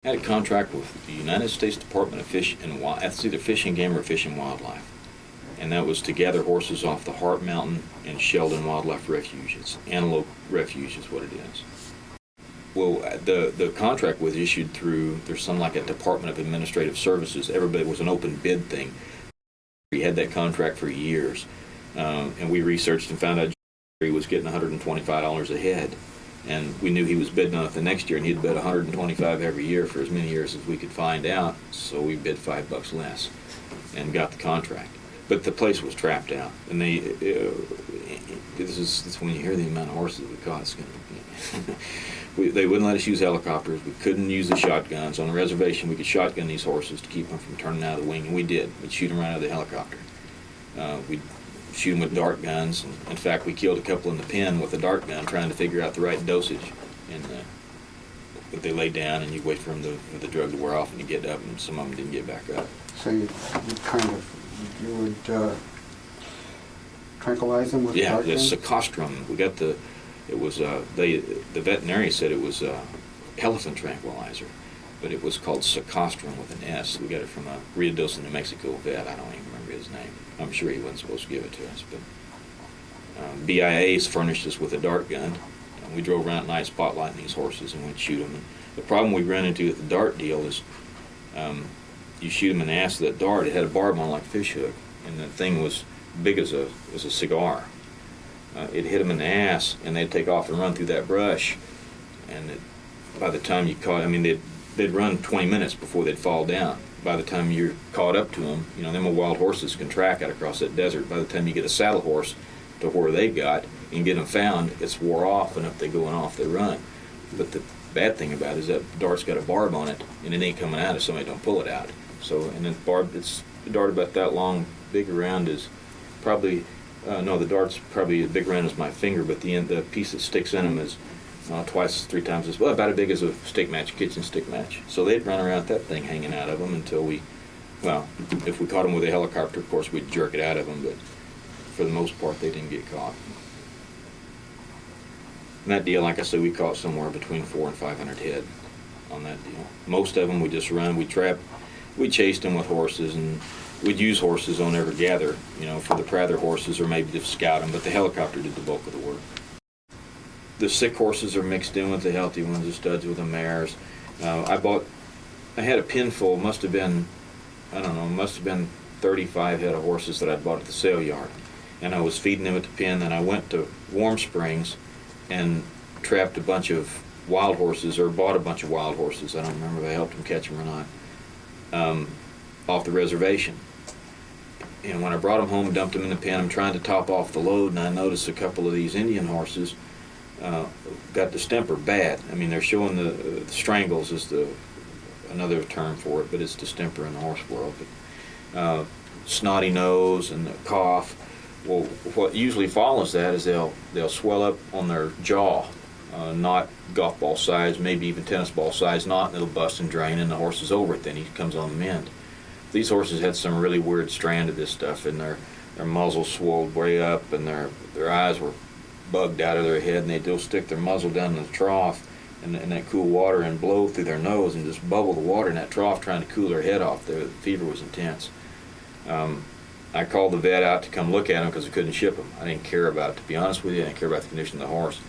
had a contract with the United States Department of Fish and Wild, it's either Fish and Game or Fish and Wildlife. And that was to gather horses off the Hart Mountain and Sheldon Wildlife Refuge. It's Antelope Refuge is what it is. Well, the contract was issued through, there's some like a Department of Administrative Services. Everybody was an open bid thing. We had that contract for years. And we researched and found out he was getting $125 a head. And we knew he was bidding on it the next year, and he'd bid $125 every year for as many years as we could find out. So we bid $5 less and got the contract. But the place was trapped out, and this is when you hear the amount of horses we caught. It's gonna, they wouldn't let us use helicopters. We couldn't use the shotguns on the reservation. We could shotgun these horses to keep them from turning out of the wing, and we did. We'd shoot them right out of the helicopter. We'd shoot them with dart guns. And in fact, we killed a couple in the pen with a dart gun, trying to figure out the right dosage. And but they lay down, and you wait for them for the drug to wear off, and you get up, and some of them didn't get back up. So you would tranquilize them with dart guns? The Secostrum. We got the veterinarian said it was elephant tranquilizer, but it was called Secostrum with an S. We got it from a Rio Doce, New Mexico vet. I don't even remember his name. I'm sure he wasn't supposed to give it to us, but BIA's furnished us with a dart gun. And we drove around at night spotlighting these horses, and we'd shoot them. And the problem we ran into with the dart deal is you shoot them in the ass with that dart. It had a barb on like a fish hook, and the thing was big as a cigar. It hit them in the ass, and they'd take off and run through that brush. And by the time you caught, they'd run 20 minutes before they'd fall down. By the time you're caught up to them, them wild horses can track out across that desert. By the time you get a saddle horse to where they got and get them found, it's wore off, and if they going off, they run. But the bad thing about it is that dart's got a barb on it, and it ain't coming out if somebody don't pull it out. So, and the barb, it's a dart about that long, big around is probably, the dart's probably as big around as my finger, but the piece that sticks in them is twice, 3 times as well, about as big as a stick match, kitchen stick match. So they'd run around with that thing hanging out of them until if we caught them with a helicopter, of course, we'd jerk it out of them, but for the most part, they didn't get caught. And that deal, like I said, we caught somewhere between 400 and 500 head on that deal. Most of them we just run, we chased them with horses, and we'd use horses on every gather, for the prather horses or maybe just scout them, but the helicopter did the bulk of the work. The sick horses are mixed in with the healthy ones, the studs with the mares. I had a pen full, must have been 35 head of horses that I bought at the sale yard. And I was feeding them at the pen, and I went to Warm Springs and trapped a bunch of wild horses, or bought a bunch of wild horses. I don't remember if I helped them catch them or not, off the reservation. And when I brought them home, dumped them in the pen, I'm trying to top off the load, and I noticed a couple of these Indian horses got distemper bad. They're showing the strangles is another term for it, but it's distemper in the horse world. But snotty nose and the cough. Well, what usually follows that is they'll swell up on their jaw, not golf ball size, maybe even tennis ball size knot, and it'll bust and drain, and the horse is over it. Then he comes on the mend. These horses had some really weird strand of this stuff, and their muzzles swelled way up, and their eyes were bugged out of their head, and they'll stick their muzzle down in the trough in that cool water and blow through their nose and just bubble the water in that trough, trying to cool their head off. The fever was intense. I called the vet out to come look at them because I couldn't ship them. I didn't care about it, to be honest with you. I didn't care about the condition of the horse.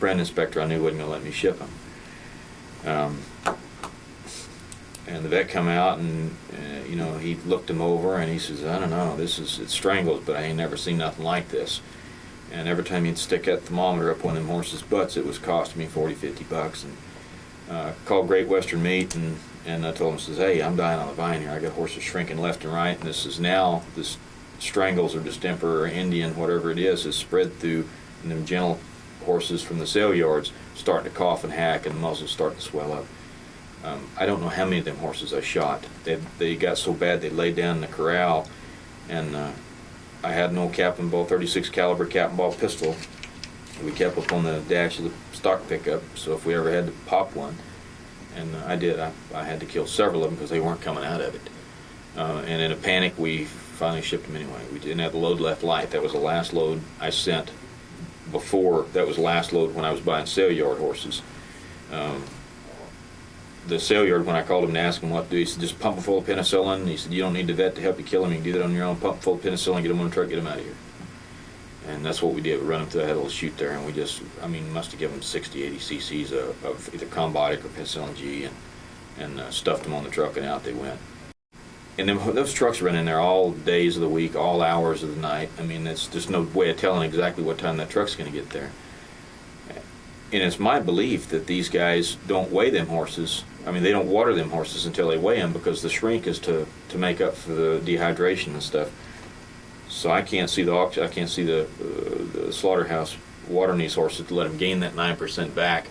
Brand inspector I knew wasn't going to let me ship them. And the vet come out, and he looked them over, and he says, I don't know, it's strangles, but I ain't never seen nothing like this. And every time he'd stick that thermometer up one of them horses' butts, it was costing me $40-50. And called Great Western Meat, and I told him, says, hey, I'm dying on the vine here. I got horses shrinking left and right, and this strangles or distemper or Indian, whatever it is spread through, and them gentle horses from the sale yards starting to cough and hack, and the muzzles starting to swell up. I don't know how many of them horses I shot. They got so bad they laid down in the corral, and I had an old Captain Ball 36 caliber Captain Ball pistol. We kept up on the dash of the stock pickup, so if we ever had to pop one, and I did, I had to kill several of them because they weren't coming out of it. And in a panic, we finally shipped them anyway. We didn't have the load left light. That was the last load I sent before. That was the last load when I was buying sale yard horses. the sale yard, when I called him to ask him what to do, he said, just pump them full of penicillin. He said, you don't need the vet to help you kill them. You can do that on your own. Pump full of penicillin, get them on the truck, get them out of here. And that's what we did. We run them through that little chute there, and we just, must have given them 60, 80 cc's of either Combotic or penicillin G, and stuffed them on the truck, and out they went. And then those trucks run in there all days of the week, all hours of the night. There's just no way of telling exactly what time that truck's going to get there. And it's my belief that these guys don't weigh them horses. They don't water them horses until they weigh them, because the shrink is to make up for the dehydration and stuff. So I can't see the slaughterhouse watering these horses to let them gain that 9% back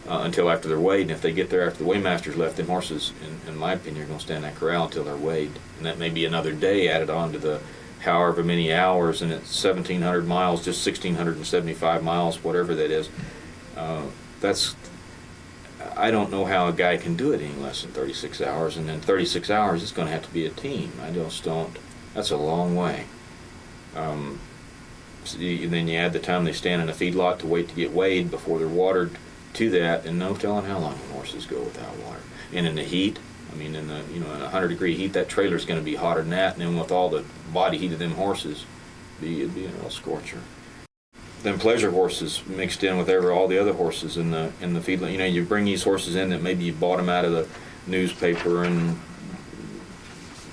until after they're weighed. And if they get there after the weighmaster's left, them horses, in my opinion, are going to stand in that corral until they're weighed. And that may be another day added on to the however many hours, and it's 1,700 miles, just 1,675 miles, whatever that is. I don't know how a guy can do it any less than 36 hours, and in 36 hours it's going to have to be a team. I just don't. That's a long way. Then you add the time they stand in a feedlot to wait to get weighed before they're watered to that, and no telling how long the horses go without water. And in the heat, in the in 100-degree heat, that trailer's going to be hotter than that, and then with all the body heat of them horses, it'd be a real scorcher. Then pleasure horses mixed in with all the other horses in the feedlot. You bring these horses in that maybe you bought them out of the newspaper, and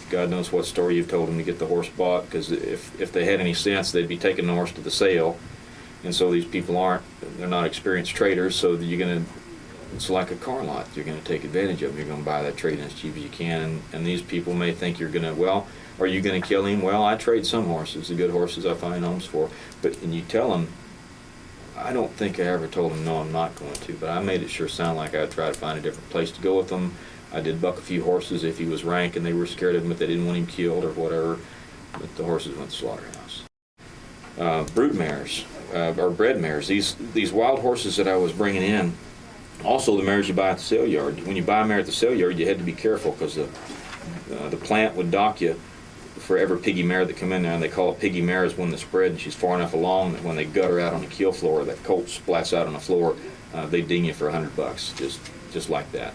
God knows what story you've told them to get the horse bought, because if they had any sense, they'd be taking the horse to the sale. And so these people they're not experienced traders, so it's like a car lot. You're going to take advantage of them. You're going to buy that trade in as cheap as you can. And these people may think you're going to, are you going to kill him? Well, I trade some horses, the good horses I find homes for. And you tell them, I don't think I ever told them, no, I'm not going to, but I made it sure sound like I'd try to find a different place to go with them. I did buck a few horses if he was rank and they were scared of him, if they didn't want him killed or whatever. But the horses went to slaughterhouse. Brood mares, or bred mares, these wild horses that I was bringing in, also the mares you buy at the sale yard. When you buy a mare at the sale yard, you had to be careful, because the plant would dock you for every piggy mare that come in there, and they call it piggy mare is when that's bred and she's far enough along that when they gut her out on the keel floor, that colt splats out on the floor, they ding you for $100, just like that.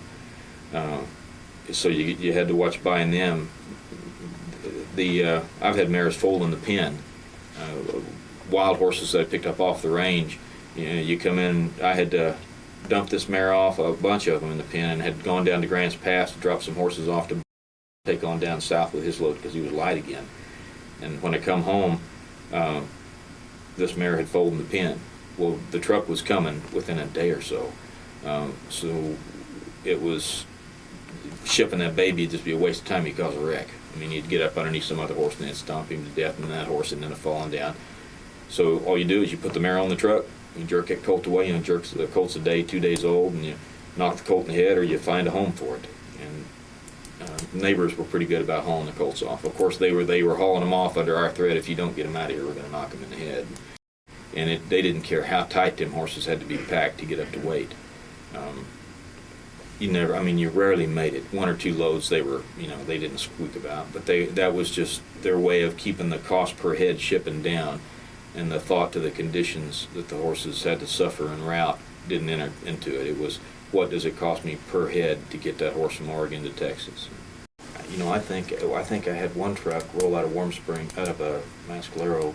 So you had to watch buying them. I've had mares foaled in the pen. Wild horses that I picked up off the range. You come in. I had to dump this mare off, a bunch of them in the pen, and had gone down to Grants Pass to drop some horses off to take on down south with his load, because he was light again. And when I come home, this mare had foaled in the pen. Well, the truck was coming within a day or so. So it was shipping that baby would just be a waste of time. He'd cause a wreck. You'd get up underneath some other horse and then stomp him to death, and that horse and then falling down. So all you do is you put the mare on the truck, you jerk that colt away, jerks the colt's a day, 2 days old, and you knock the colt in the head, or you find a home for it. And neighbors were pretty good about hauling the colts off. Of course, they were hauling them off under our threat. If you don't get them out of here, we're going to knock them in the head. And they didn't care how tight them horses had to be packed to get up to weight. You rarely made it. 1 or 2 loads they didn't squeak about, but that was just their way of keeping the cost per head shipping down, and the thought to the conditions that the horses had to suffer en route didn't enter into it. It was, what does it cost me per head to get that horse from Oregon to Texas? I think I had one truck roll out of Warm Spring, out of a Mascalero.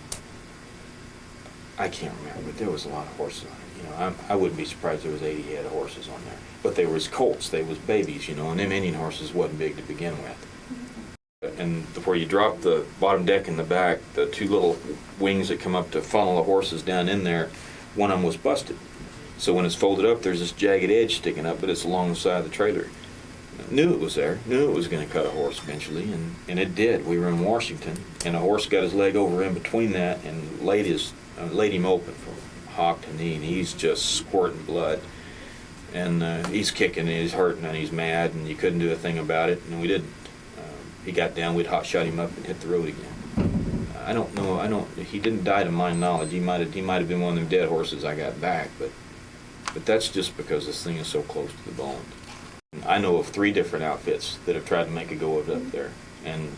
I can't remember, but there was a lot of horses on it. I wouldn't be surprised there was 80 head of horses on there. But they was colts, they was babies, and them Indian horses wasn't big to begin with. And where you drop the bottom deck in the back, the 2 little wings that come up to funnel the horses down in there, one of them was busted. So when it's folded up, there's this jagged edge sticking up, but it's along the side of the trailer. Knew it was there, knew it was going to cut a horse eventually, and it did. We were in Washington, and a horse got his leg over in between that and laid him open from hock to knee, and he's just squirting blood. And he's kicking, and he's hurting, and he's mad, and you couldn't do a thing about it, and we didn't. He got down, we'd hot shot him up and hit the road again. I don't know, he didn't die to my knowledge. He might have been one of them dead horses I got back, but that's just because this thing is so close to the bone. I know of 3 different outfits that have tried to make a go of it up there, and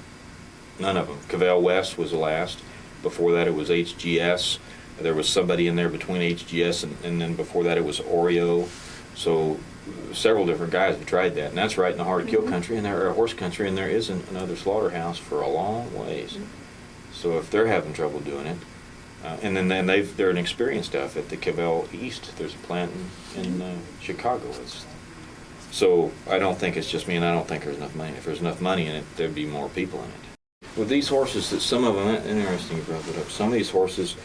none of them. Cavell West was the last. Before that it was HGS. There was somebody in there between HGS and then before that it was Oreo. So several different guys have tried that, and that's right in the heart of kill country, and there horse country, and there isn't another slaughterhouse for a long ways. So if they're having trouble doing it, and then they're an experienced outfit. The Cavell East, there's a plant in Chicago. So I don't think it's just me, and I don't think there's enough money. If there's enough money in it, there'd be more people in it. With these horses, that some of them, interesting you brought that up, some of these horses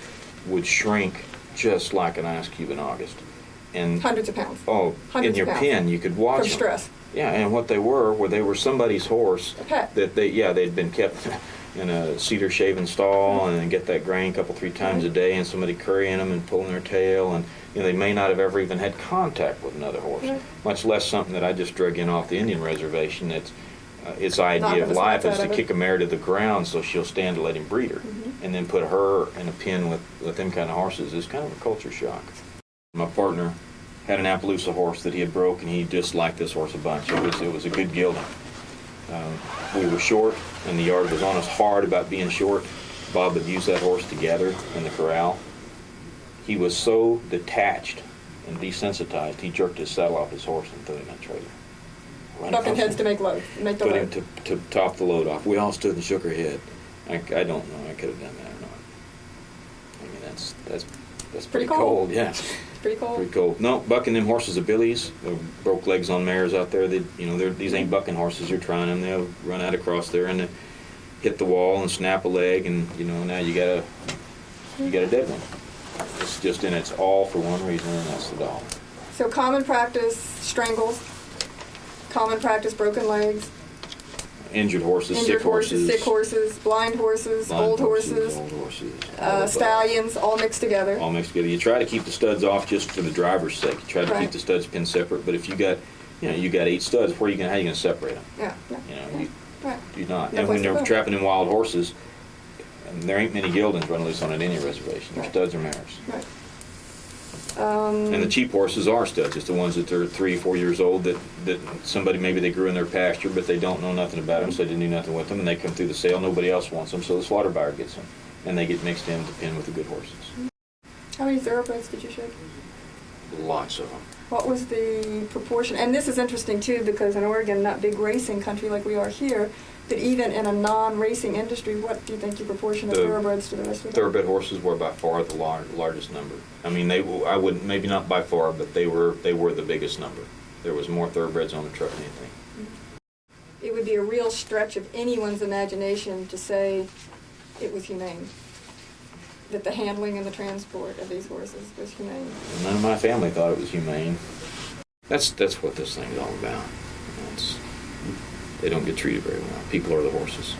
would shrink just like an ice cube in August. And hundreds of pounds. Oh, Hundreds in your of pounds. pen, you could watch From them. stress. Yeah, and what they were somebody's horse. A pet. That they'd been kept in a cedar shaven stall and get that grain 2-3 times a day, and somebody currying them and pulling their tail, and they may not have ever even had contact with another horse, much less something that I just drug in off the Indian reservation. That's its idea of life is to kick a mare to the ground so she'll stand to let him breed her, and then put her in a pen with them kind of horses is kind of a culture shock. My partner had an Appaloosa horse that he had broke, and he disliked this horse a bunch. It was a good gelding. We were short, and the yard was on us hard about being short. Bob had used that horse to gather in the corral. He was so detached and desensitized, he jerked his saddle off his horse and threw him in that trailer. Bucking heads to make the Put load. him to top the load off. We all stood and shook our head. I don't know. I could have done that or not. I mean, that's pretty cold. Yeah. Pretty cold. Pretty cold. No, bucking them horses are billies. They broke legs on mares out there. These ain't bucking horses. You're trying them. They'll run out across there and hit the wall and snap a leg, and now you got a dead one. It's just in it's all for one reason, and that's the dog. So common practice, strangles. Common practice, broken legs. Injured horses, Injured sick horses, sick horses, blind horses, old horses, stallions, all mixed together. All mixed together. You try to keep the studs off just for the driver's sake. You try to keep the studs pinned separate. But if you got 8 studs, how are you going to separate them? Yeah. You not. No And when place to they're go. trapping in wild horses, there ain't many geldings running loose on an Indian reservation. They're studs or mares. Right. And the cheap horses are studs. It's the ones that are 3 or 4 years old that somebody, maybe they grew in their pasture, but they don't know nothing about them, so they didn't do nothing with them, and they come through the sale. Nobody else wants them, so the slaughter buyer gets them, and they get mixed in with the pen with the good horses. How many thoroughbreds did you shoot? Lots of them. What was the proportion? And this is interesting too, because in Oregon, not big racing country like we are here, but even in a non-racing industry, what do you think your proportion of thoroughbreds to the rest of the Thoroughbred horses were by far the largest number. I mean, I wouldn't, maybe not by far, but they were the biggest number. There was more thoroughbreds on the truck than anything. It would be a real stretch of anyone's imagination to say it was humane, that the handling and the transport of these horses was humane. None of my family thought it was humane. That's what this thing's all about. They don't get treated very well. People are the horses.